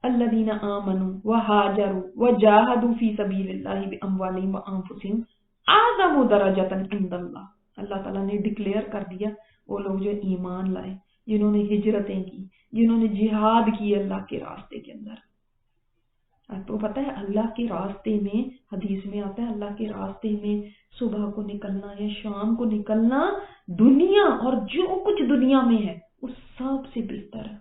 الذین آمنوا وہاجروا وجاہدوا فی سبیل اللہ باموالہم وانفسہم اعظم درجۃ عند اللہ. اللہ تعالیٰ نے ڈکلیئر کر دیا وہ لوگ جو ایمان لائے، جنہوں نے ہجرتیں کی، جنہوں نے جہاد کی اللہ کے راستے کے اندر. تو پتہ ہے اللہ کے راستے میں، حدیث میں آتا ہے اللہ کے راستے میں صبح کو نکلنا یا شام کو نکلنا دنیا اور جو کچھ دنیا میں ہے وہ سب سے بہتر ہے.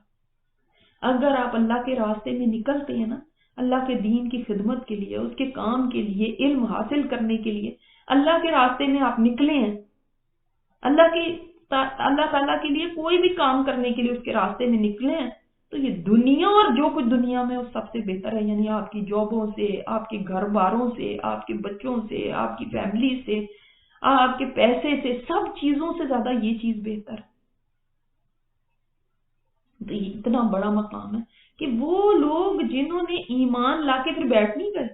اگر آپ اللہ کے راستے میں نکلتے ہیں نا، اللہ کے دین کی خدمت کے لیے، اس کے کام کے لیے، علم حاصل کرنے کے لیے اللہ کے راستے میں آپ نکلے ہیں، اللہ تعالیٰ کے لیے کوئی بھی کام کرنے کے لیے اس کے راستے میں نکلے ہیں، تو یہ دنیا اور جو کچھ دنیا میں وہ سب سے بہتر ہے. یعنی آپ کی جابوں سے، آپ کے گھر باروں سے، آپ کے بچوں سے، آپ کی فیملی سے، آپ کے پیسے سے، سب چیزوں سے زیادہ یہ چیز بہتر ہے. تو یہ اتنا بڑا مقام ہے کہ وہ لوگ جنہوں نے ایمان لا کے پھر بیٹھ نہیں گئے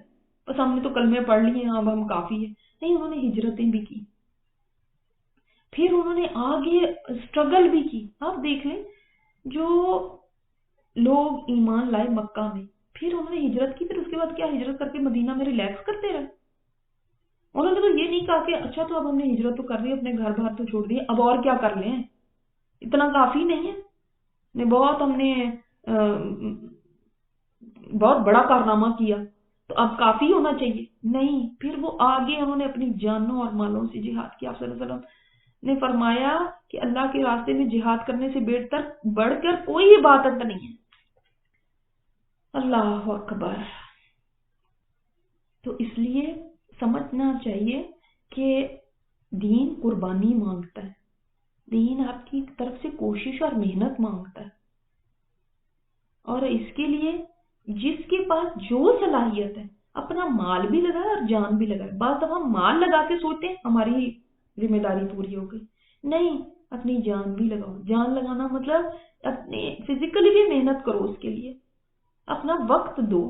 بس ہم نے تو کلمے پڑھ لیے ہیں اب ہم کافی ہے، نہیں، انہوں نے ہجرتیں بھی کی، پھر انہوں نے آگے اسٹرگل بھی کی. آپ دیکھ لیں جو لوگ ایمان لائے مکہ میں، پھر انہوں نے ہجرت کی، پھر اس کے بعد کیا ہجرت کر کے مدینہ میں ریلیکس کرتے رہے؟ انہوں نے تو یہ نہیں کہا کہ اچھا تو اب ہم نے ہجرت تو کر لی، اپنے گھر بار تو چھوڑ دیے، اب اور کیا کر لیں، اتنا کافی نہیں ہے، ہم نے بہت بڑا کارنامہ کیا تو اب کافی ہونا چاہیے. نہیں، پھر وہ آگے انہوں نے اپنی جانوں اور مالوں سے جہاد کیا. آپ صلی اللہ علیہ وسلم نے فرمایا کہ اللہ کے راستے میں جہاد کرنے سے بڑھ کر کوئی عبادت نہیں ہے. اللہ اکبر. تو اس لیے سمجھنا چاہیے کہ دین قربانی مانگتا ہے، دین آپ کی طرف سے کوشش اور محنت مانگتا ہے، اور اس کے لیے جس کے پاس جو صلاحیت ہے اپنا مال بھی لگائے اور جان بھی لگائے. بعض دفعہ مال لگا کے سوچتے ہیں ہماری ذمہ داری پوری ہو گئی، نہیں، اپنی جان بھی لگاؤ. جان لگانا مطلب اپنے فزیکلی بھی محنت کرو، اس کے لیے اپنا وقت دو.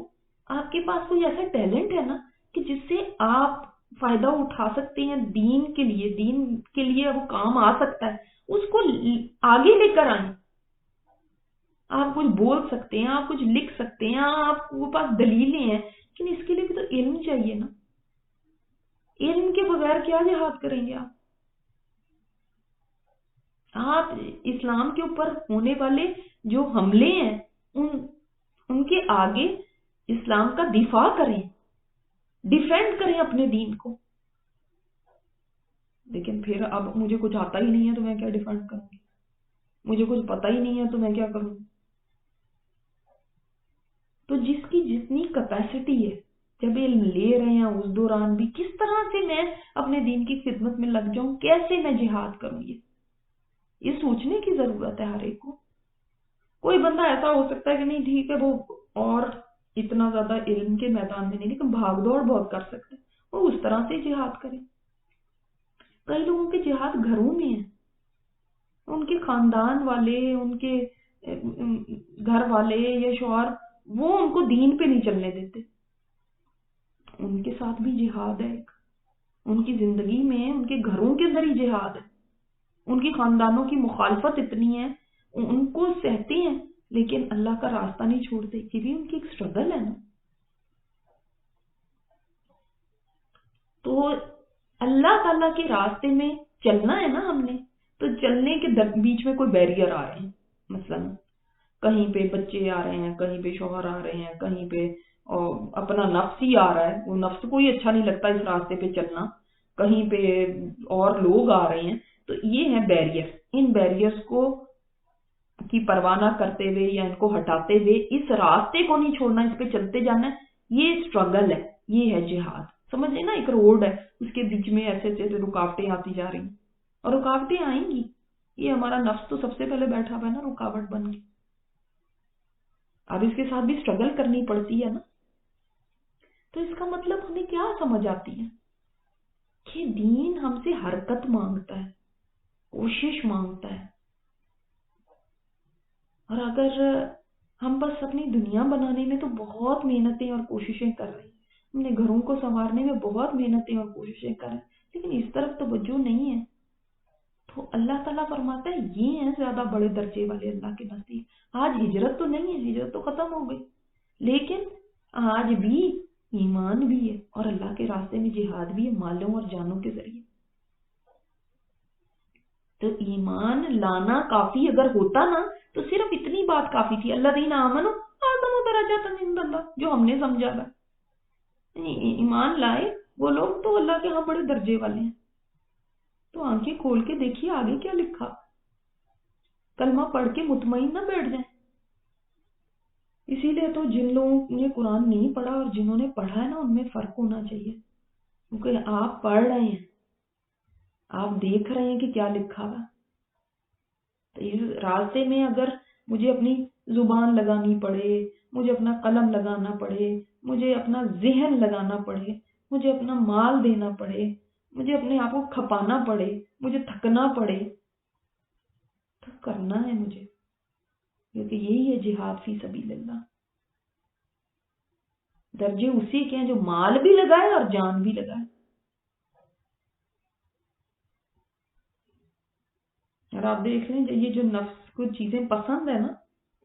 آپ کے پاس کوئی ایسا ٹیلنٹ ہے نا کہ جس سے آپ فائدہ اٹھا سکتے ہیں، دین کے لیے وہ کام آ سکتا ہے، اس کو آگے لے کر آئیں. آپ کچھ بول سکتے ہیں، آپ کچھ لکھ سکتے ہیں، آپ کے پاس دلیلیں ہیں، لیکن اس کے لیے بھی تو علم چاہیے نا. علم کے بغیر کیا جہاد کریں گے آپ اسلام کے اوپر ہونے والے جو حملے ہیں ان کے آگے اسلام کا دفاع کریں، ڈیفینڈ کریں اپنے دین کو. لیکن پھر اب مجھے کچھ آتا ہی نہیں ہے تو میں کیا ڈیفینڈ کروں گی، مجھے کچھ پتا ہی نہیں ہے تو میں کیا کروں. تو جس کی جتنی کیپیسٹی ہے، جب علم لے رہے ہیں اس دوران بھی کس طرح سے میں اپنے دین کی خدمت میں لگ جاؤں، کیسے میں جہاد کروں، یہ سوچنے کی ضرورت ہے ہر ایک کو. کوئی بندہ ایسا ہو سکتا ہے کہ نہیں ٹھیک ہے وہ اور اتنا زیادہ علم کے میدان میں نہیں لیکن بھاگ دوڑ بہت کر سکتے، وہ اس طرح سے جہاد کرے. کئی لوگوں کے جہاد گھروں میں ہیں، ان کے خاندان والے، ان کے گھر والے یا شوہر وہ ان کو دین پہ نہیں چلنے دیتے، ان کے ساتھ بھی جہاد ہے. ان کی زندگی میں ان کے گھروں کے اندر ہی جہاد ہے، ان کی خاندانوں کی مخالفت اتنی ہے، ان کو سہتے ہیں لیکن اللہ کا راستہ نہیں چھوڑتے. یہ بھی ان کی ایک سٹرگل ہے نا. تو اللہ تعالیٰ کے راستے میں چلنا ہے نا ہم نے، تو چلنے کے بیچ میں کوئی بیریئر آ رہے ہیں، مثلا کہیں پہ بچے آ رہے ہیں، کہیں پہ شوہر آ رہے ہیں، کہیں پہ اپنا نفس ہی آ رہا ہے، وہ نفس کو ہی اچھا نہیں لگتا اس راستے پہ چلنا، کہیں پہ اور لوگ آ رہے ہیں. تو یہ ہے بیریئر. ان بیریئرز کو کی پرواہ نہ کرتے ہوئے یا ان کو ہٹاتے ہوئے اس راستے کو نہیں چھوڑنا، اس پہ چلتے جانا ہے. یہ سٹرگل ہے، یہ ہے جہاد. سمجھے نا، ایک روڈ ہے، اس کے بیچ میں ایسے ایسے رکاوٹیں آتی جا رہی ہیں، اور رکاوٹیں آئیں گی. یہ ہمارا نفس تو سب سے پہلے بیٹھا ہوا ہے نا رکاوٹ بن کے. اب اس کے ساتھ بھی سٹرگل کرنی پڑتی ہے نا. تو اس کا مطلب ہمیں کیا سمجھ آتی ہے کہ دین ہم سے حرکت مانگتا ہے، کوشش مانگتا ہے. اور اگر ہم بس اپنی دنیا بنانے میں تو بہت محنتیں اور کوششیں کر رہے ہیں، اپنے گھروں کو سنوارنے میں بہت محنتیں اور کوششیں کر رہے ہیں، لیکن اس طرف توجہ نہیں ہے، تو اللہ تعالیٰ فرماتا ہے یہ ہیں زیادہ بڑے درجے والے اللہ کے نزدیک. آج ہجرت تو نہیں ہے، ہجرت تو ختم ہو گئی، لیکن آج بھی ایمان بھی ہے اور اللہ کے راستے میں جہاد بھی ہے مالوں اور جانوں کے ذریعے. تو ایمان لانا کافی اگر ہوتا نا تو صرف اتنی بات کافی تھی، الذین آمنوا اعظم درجات عند اللہ، جو ہم نے سمجھا تھا. ایمان لائے وہ لوگ تو اللہ کے ہاں بڑے درجے والے ہیں. تو آنکھیں کھول کے دیکھیے آگے کیا لکھا. کلمہ پڑھ کے مطمئن نہ بیٹھ جائیں. اسی لیے تو جن لوگوں نے قرآن نہیں پڑھا اور جنہوں نے پڑھا ہے نا ان میں فرق ہونا چاہیے. کیونکہ آپ پڑھ رہے ہیں، آپ دیکھ رہے ہیں کہ کیا لکھا ہوا. تو اس راستے میں اگر مجھے اپنی زبان لگانی پڑے، مجھے اپنا قلم لگانا پڑے، مجھے اپنا ذہن لگانا پڑے، مجھے اپنا مال دینا پڑے، مجھے اپنے آپ کو کھپانا پڑے، مجھے تھکنا پڑے، تو کرنا ہے مجھے، کیونکہ یہی ہے جہاد فی سبیل اللہ. درجے اسی کے ہیں جو مال بھی لگائے اور جان بھی لگائے. اور آپ دیکھ لیں یہ جو نفس کو چیزیں پسند ہے نا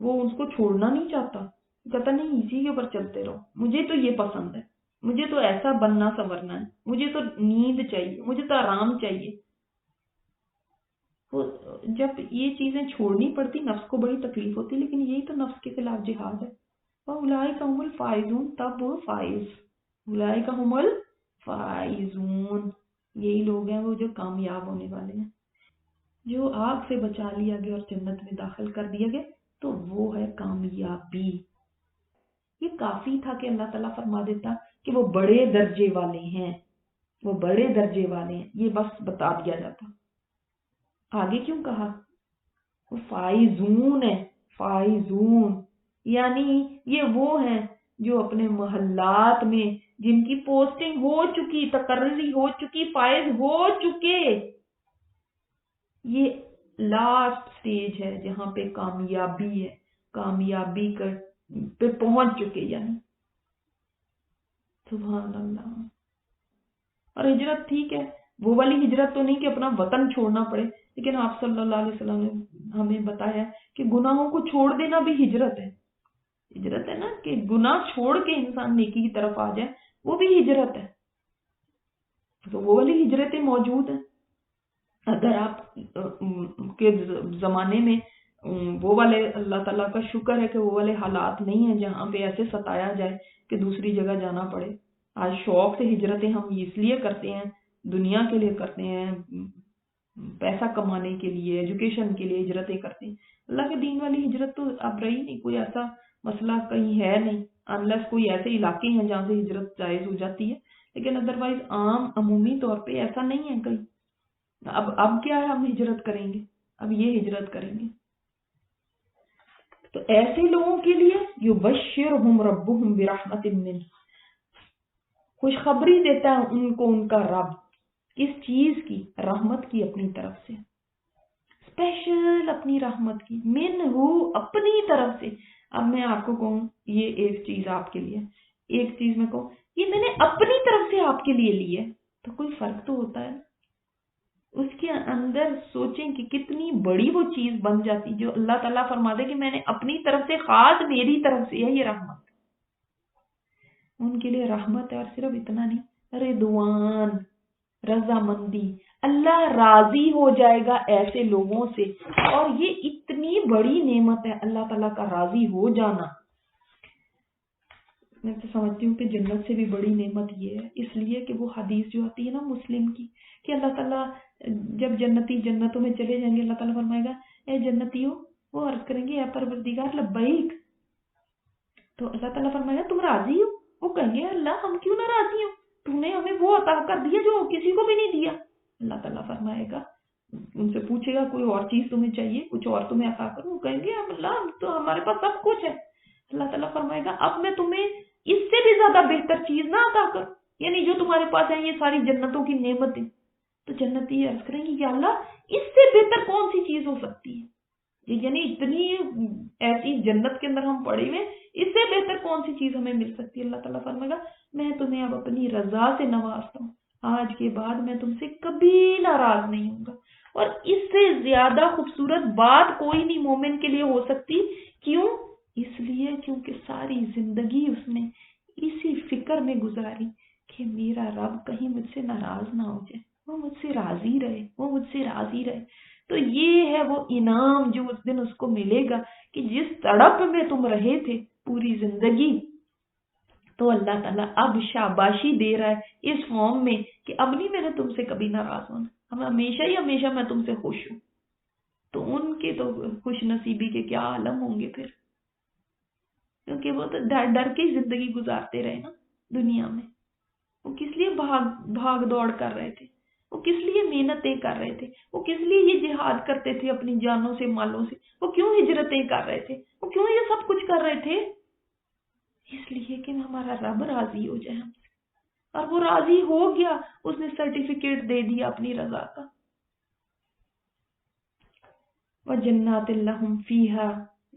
وہ اس کو چھوڑنا نہیں چاہتا، کہتا نہیں اسی کے اوپر چلتے رہو، مجھے تو یہ پسند ہے، مجھے تو ایسا بننا سنورنا ہے، مجھے تو نیند چاہیے، مجھے تو آرام چاہیے. جب یہ چیزیں چھوڑنی پڑتی نفس کو بڑی تکلیف ہوتی، لیکن یہی تو نفس کے خلاف جہاد ہے. اولئک هم الفائزون، تب وہ فائز، اولئک هم الفائزون، یہی لوگ ہیں وہ جو کامیاب ہونے والے ہیں، جو آگ سے بچا لیا گیا اور جنت میں داخل کر دیا گیا، تو وہ ہے کامیابی. یہ کافی تھا کہ اللہ تعالیٰ فرما دیتا کہ وہ بڑے درجے والے ہیں، وہ بڑے درجے والے ہیں، یہ بس بتا دیا جاتا. آگے کیوں کہا؟ وہ فائزون ہے، فائزون یعنی یہ وہ ہیں جو اپنے محلات میں جن کی پوسٹنگ ہو چکی، تقرری ہو چکی، فائز ہو چکے. یہ لاسٹ سٹیج ہے جہاں پہ کامیابی ہے، کامیابی پہ پہنچ چکے. یعنی سبحان اللہ. اور ہجرت ٹھیک ہے، وہ والی ہجرت تو نہیں کہ اپنا وطن چھوڑنا پڑے، لیکن آپ صلی اللہ علیہ وسلم نے ہمیں بتایا کہ گناہوں کو چھوڑ دینا بھی ہجرت ہے. ہجرت ہے نا کہ گناہ چھوڑ کے انسان نیکی کی طرف آ جائے، وہ بھی ہجرت ہے. تو وہ والی ہجرتیں موجود ہیں. اگر آپ کے زمانے میں وہ والے، اللہ تعالیٰ کا شکر ہے کہ وہ والے حالات نہیں ہیں جہاں پہ ایسے ستایا جائے کہ دوسری جگہ جانا پڑے. آج شوق سے ہجرتیں ہم اس لیے کرتے ہیں، دنیا کے لیے کرتے ہیں، پیسہ کمانے کے لیے، ایجوکیشن کے لیے ہجرتیں کرتے ہیں. اللہ کے دین والی ہجرت تو اب رہی نہیں، کوئی ایسا مسئلہ کہیں ہے نہیں، انلیس کوئی ایسے علاقے ہیں جہاں سے ہجرت جائز ہو جاتی ہے، لیکن ادروائز عام عمومی طور پہ ایسا نہیں ہے کہیں. اب کیا ہے، ہم ہجرت کریں گے، اب یہ ہجرت کریں گے. تو ایسے لوگوں کے لیے یبشرہم ربہم برحمت منہ، خوشخبری دیتا ہے ان کو ان کا رب، کس چیز کی؟ رحمت کی، اپنی طرف سے، اسپیشل اپنی رحمت کی، منہ اپنی طرف سے. اب میں آپ کو کہوں یہ ایک چیز آپ کے لیے، ایک چیز میں کہوں یہ میں نے اپنی طرف سے آپ کے لیے لی ہے، تو کوئی فرق تو ہوتا ہے. اس کے اندر سوچیں کہ کتنی بڑی وہ چیز بن جاتی جو اللہ تعالیٰ فرما دے کہ میں نے اپنی طرف سے، خاص میری طرف سے ہے یہ رحمت. ان کے لیے رحمت ہے، اور صرف اتنا نہیں، رضوان، رضامندی، اللہ راضی ہو جائے گا ایسے لوگوں سے. اور یہ اتنی بڑی نعمت ہے اللہ تعالیٰ کا راضی ہو جانا. میں تو سمجھتی ہوں کہ جنت سے بھی بڑی نعمت یہ ہے، اس لیے کہ وہ حدیث جو آتی ہے نا مسلم کی، کہ اللہ تعالیٰ جب جنتی جنتوں میں چلے جائیں گے اللہ تعالیٰ فرمائے گا اے جنتیوں، وہ عرض کریں گے اے پروردگار لبیک، تو اللہ تعالیٰ فرمائے گا تم راضی ہو؟ وہ کہیں گے اللہ ہم کیوں نہ راضی ہوں، تو نے ہمیں وہ عطا کر دیا جو کسی کو بھی نہیں دیا. اللہ تعالیٰ فرمائے گا، ان سے پوچھے گا کوئی اور چیز تمہیں چاہیے، کچھ اور تمہیں عطا کروں؟ وہ کہیں گے اللہ تو ہمارے پاس سب کچھ ہے. اللہ تعالیٰ فرمائے گا اب میں تمہیں اس سے بھی زیادہ بہتر چیز نہ عطا کروں، یعنی جو تمہارے پاس ہے یہ ساری جنتوں کی نعمتیں. تو جنتی عرض کریں گی یا اللہ اس سے بہتر کون سی چیز ہو سکتی ہے، یعنی اتنی ایسی جنت کے اندر ہم پڑے ہوئے، اس سے بہتر کون سی چیز ہمیں مل سکتی ہے؟ اللہ تعالیٰ فرمائے گا میں تمہیں اب اپنی رضا سے نوازتا ہوں، آج کے بعد میں تم سے کبھی ناراض نہیں ہوں گا. اور اس سے زیادہ خوبصورت بات کوئی نہیں مومن کے لیے ہو سکتی. کیوں؟ اس لیے چونکہ ساری زندگی اس نے اسی فکر میں گزاری کہ میرا رب کہیں مجھ سے ناراض نہ ہو جائے، وہ مجھ سے راضی رہے، وہ مجھ سے راضی رہے۔ تو یہ ہے وہ انعام جو اس دن اس کو ملے گا کہ جس تڑپ میں تم رہے تھے پوری زندگی، تو اللہ تعالیٰ اب شاباشی دے رہا ہے اس فارم میں کہ اب نہیں میں نے تم سے کبھی ناراض ہونا، اب ہمیشہ ہی ہمیشہ میں تم سے خوش ہوں۔ تو ان کے تو خوش نصیبی کے کیا عالم ہوں گے پھر، کیونکہ وہ تو ڈر ڈر کے ہی زندگی گزارتے رہے نا دنیا میں۔ وہ کس لیے بھاگ دوڑ کر رہے تھے، وہ کس لیے محنتیں کر رہے تھے، وہ کس لیے یہ جہاد کرتے تھے اپنی جانوں سے مالوں سے، وہ کیوں ہجرتیں کر رہے تھے، وہ کیوں یہ سب کچھ کر رہے تھے؟ اس لیے کہ ہمارا رب راضی ہو جائے ہم سے، اور وہ راضی ہو گیا، اس نے سرٹیفکیٹ دے دیا اپنی رضا کا۔ وَجَنَّاتٍ لَّهُمْ فِيهَا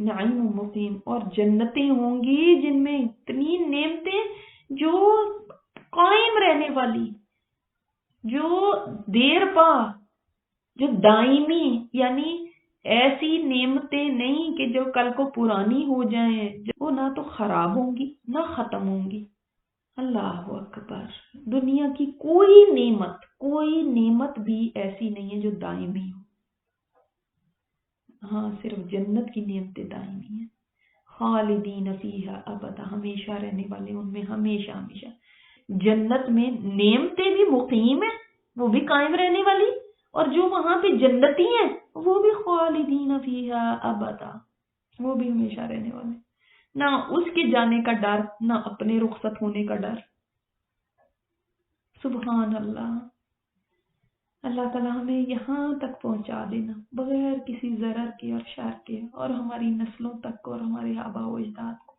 نَعِيمٌ مُقِيمٌ، اور جنتیں ہوں گی جن میں اتنی نعمتیں جو قائم رہنے والی، جو دیر پا، جو دائمی، یعنی ایسی نعمتیں نہیں کہ جو کل کو پرانی ہو جائیں، وہ نہ تو خراب ہوں گی نہ ختم ہوں گی۔ اللہ اکبر! دنیا کی کوئی نعمت بھی ایسی نہیں ہے جو دائمی ہو، ہاں صرف جنت کی نعمتیں دائمی ہیں۔ خالدین فیہا ابدا، ہمیشہ رہنے والے ان میں ہمیشہ ہمیشہ۔ جنت میں نعمتیں بھی مقیم ہیں، وہ بھی قائم رہنے والی، اور جو وہاں پہ جنتی ہیں وہ بھی خالدین فیہا ابدا، وہ بھی ہمیشہ رہنے والے، نہ اس کے جانے کا ڈر نہ اپنے رخصت ہونے کا ڈر۔ سبحان اللہ! اللہ تعالیٰ ہمیں یہاں تک پہنچا دینا بغیر کسی ضرر کے اور شر کے، اور ہماری نسلوں تک اور ہمارے آباء و اجداد کو